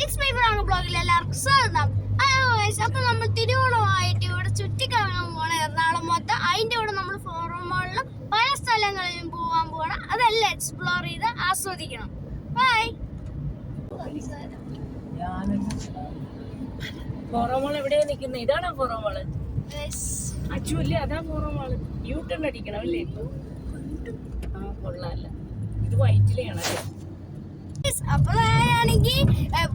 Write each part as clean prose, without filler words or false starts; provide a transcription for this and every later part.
എല്ലാവർക്കും സ്വാഗതം. അപ്പൊ നമ്മൾ തിരുവോണമായിട്ട് ഇവിടെ ചുറ്റിക്കറങ്ങാൻ പോകണം എറണാകുളം മൊത്തം. അതിന്റെ കൂടെ നമ്മൾ ഫോറം മാളിലും പല സ്ഥലങ്ങളിലും പോവാൻ പോകണം. അതെല്ലാം എക്സ്പ്ലോർ ചെയ്ത് ആസ്വദിക്കണം. ബൈ. ഫോറോമോൾ എവിടെയാ നിക്കുന്നത്? ഇതാണോ ഫോറോമോള്? അച്ചുല്ലേ, അതാ ഫോറോമോള്. യൂട്ടൺ അടിക്കണം അല്ലേ? ആ കൊള്ളാല്ല, ഇത് വൈറ്റിലെയാണ്. അപ്പൊ ഞാനാണെങ്കിൽ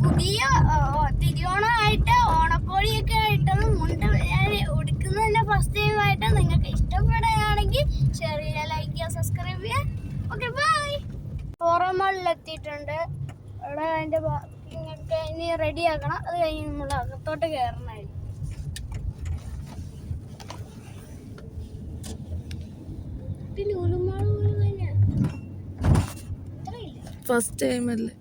പുതിയ തിരുവോണമായിട്ട് ഓണക്കോടിയൊക്കെ ആയിട്ടൊന്ന് മുണ്ട് ഞാൻ ഉടുക്കുന്നതിന്റെ ഫസ്റ്റ് ടൈം ആയിട്ട്. നിങ്ങൾക്ക് ഇഷ്ടപ്പെടുകയാണെങ്കിൽ ഷെയർ ചെയ്യുക, ലൈക്ക് ചെയ്യുക, സബ്സ്ക്രൈബ് ചെയ്യുക. Okay, by. ഫോറം മാളിൽ എത്തിയിട്ടുണ്ട്. ഇവിടെ അതിന്റെ നിങ്ങൾക്ക് ഇനി റെഡി ആക്കണം. അത് കഴിഞ്ഞ് നമ്മൾ അകത്തോട്ട് കയറണമായിരുന്നു. ലുലുമാൾ പോലും തന്നെയാണ്. ഫസ്റ്റ് ടൈം അല്ലേ?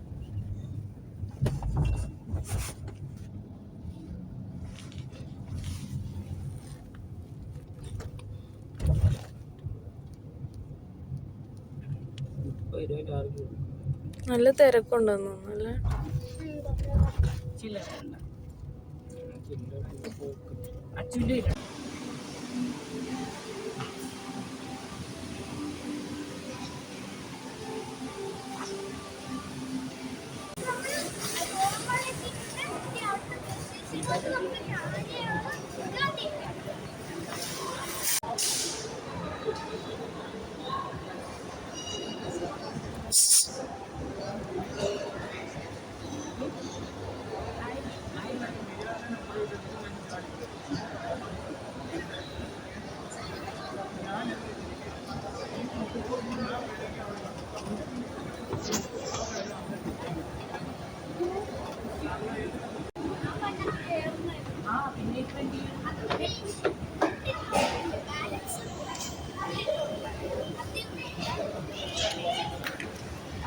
നല്ല തിരക്കുണ്ടെന്നു അല്ലേ? അച്ഛൻ്റെ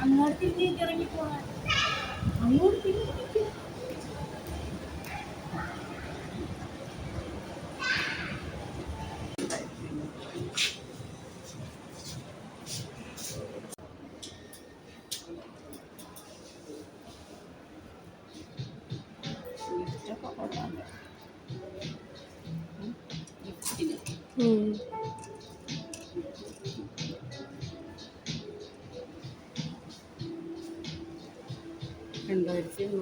അങ്ങോട്ട് തിരിഞ്ഞ് ഇറങ്ങി പോകാൻ. അങ്ങോട്ട് തിരിഞ്ഞ് എന്തായിരിക്കും?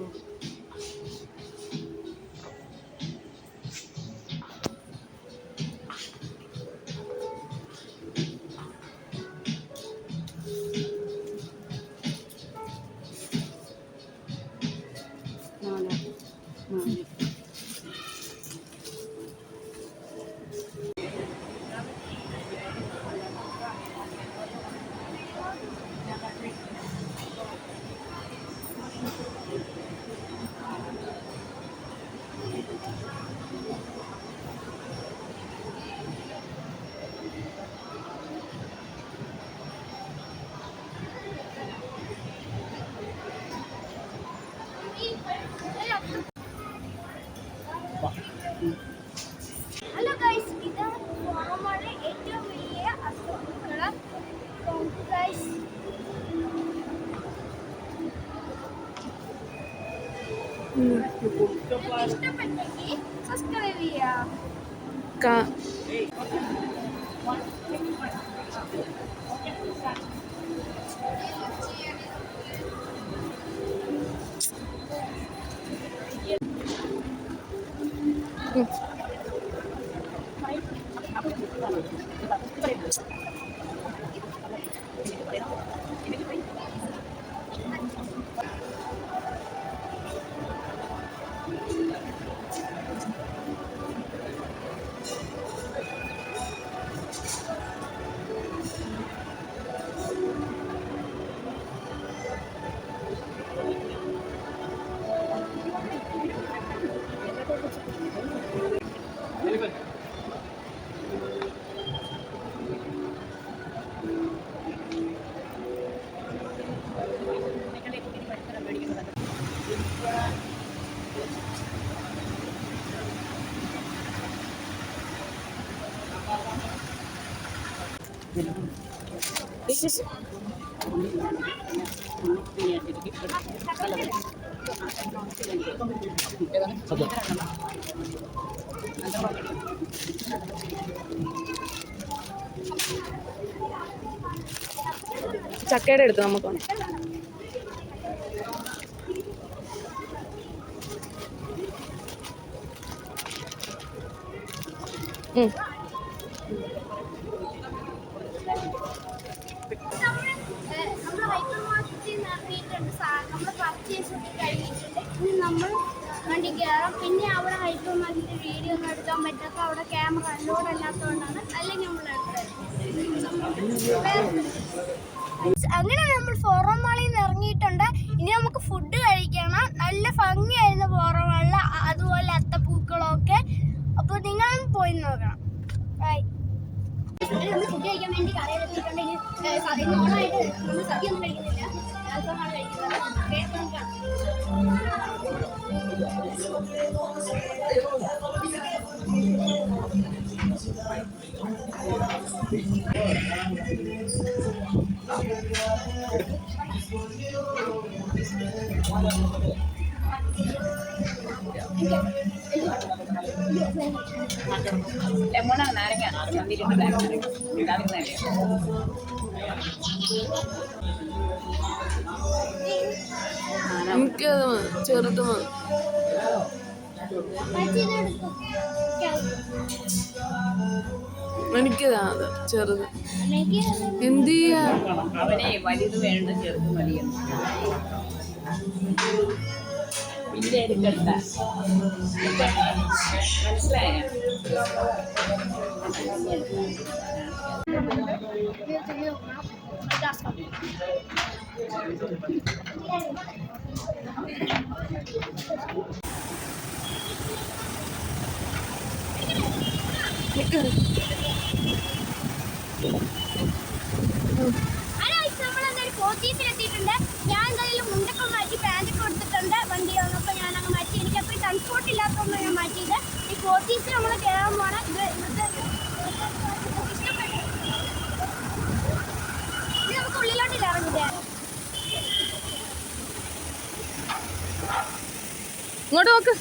ഹലോ ഗൈസ്, ഇതാണ് ഫോറം മാളിലെ ഏറ്റവും വലിയ അസുഖം. ഗൈസ്, ഇഷ്ടപ്പെട്ടെങ്കിൽ സബ്സ്ക്രൈബ് ചെയ്യുക. This is ചക്കയുടെ എടുത്ത് നമുക്ക് നമ്മൾ പർച്ചേസ് ഒക്കെ കഴിഞ്ഞിട്ടുണ്ട്. ഇനി നമ്മൾ വണ്ടി കയറാം. പിന്നെ അവിടെ ഹൈപ്പർ മാർക്കറ്റിൽ വീഡിയോ ഒന്നും എടുക്കാൻ പറ്റാത്ത അവിടെ ക്യാമറ അലോഡ് അല്ലാത്തതുകൊണ്ടാണ്, അല്ലെങ്കിൽ നമ്മൾ അങ്ങനെ നമ്മൾ ഫോറം മാളിൽ നിന്ന് ഇറങ്ങിയിട്ടുണ്ട്. ഇനി നമുക്ക് ഫുഡ് കഴിക്കണം. നല്ല ഭംഗിയായിരുന്നു ഫോറം മാളിൽ, അതുപോലെ അത്തപ്പൂക്കളൊക്കെ. അപ്പോൾ നിങ്ങളും പോയി നോക്കണം. ബൈ. നമ്മൾ ഫുഡ് കഴിക്കാൻ വേണ്ടി കടയിലെത്തിയിട്ടുണ്ടെങ്കിൽ ഓണമായിട്ട് നമ്മൾ സദ്യ ഒന്നും കഴിക്കുന്നില്ല, അൽഫാമാണ് കഴിക്കുന്നത്. ലെമണോ നാരങ്ങ എനിക്കത് ചെറുത് എനിക്കതാ അത് ചെറുത്. എന്ത് ചെയ്യാ അവനെ വലുത് വേണ്ട ചെറുത് മതിയെന്ന് പിന്നെ എടുക്കണ്ട. മനസ്സിലായ എത്തിയിട്ടുണ്ട്. ഞാൻ എന്തായാലും മുണ്ടൊക്കെ മാറ്റി പാൻറ്റൊക്കെ കൊടുത്തിട്ടുണ്ട്. വണ്ടി വന്നപ്പോൾ ഞാൻ അങ്ങ് മാറ്റി. എനിക്കപ്പോൾ ട്രാൻസ്പോർട്ട് ഇല്ലാത്തതുകൊണ്ട് ഞാൻ മാറ്റിയത്. ഈ പോത്തീസിൽ നമ്മൾ കയറാൻ പോകണം. ഇവിടുത്തെ ഇഷ്ടപ്പെട്ടു. ഇനി നമുക്ക് ഉള്ളിലോട്ടില്ല ഇറങ്ങില്ലേ. ഇങ്ങോട്ട് നോക്ക്.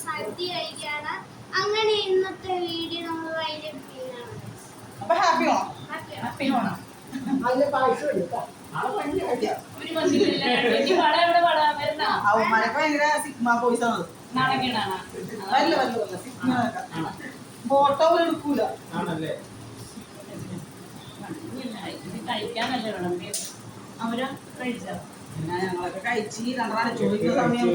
സദ്യ കഴിക്കാണ്. അങ്ങനെ ഇന്നത്തെ വീഡിയോ നമ്മൾ വൈൻഡപ്പ് ചെയ്യുകയാണ്. കഴിക്കാനല്ലേ വേണം അവര് കഴിച്ചോ. ഞങ്ങളൊക്കെ കഴിച്ച് രണ്ടാണ് ചോദിക്കുന്ന സമയം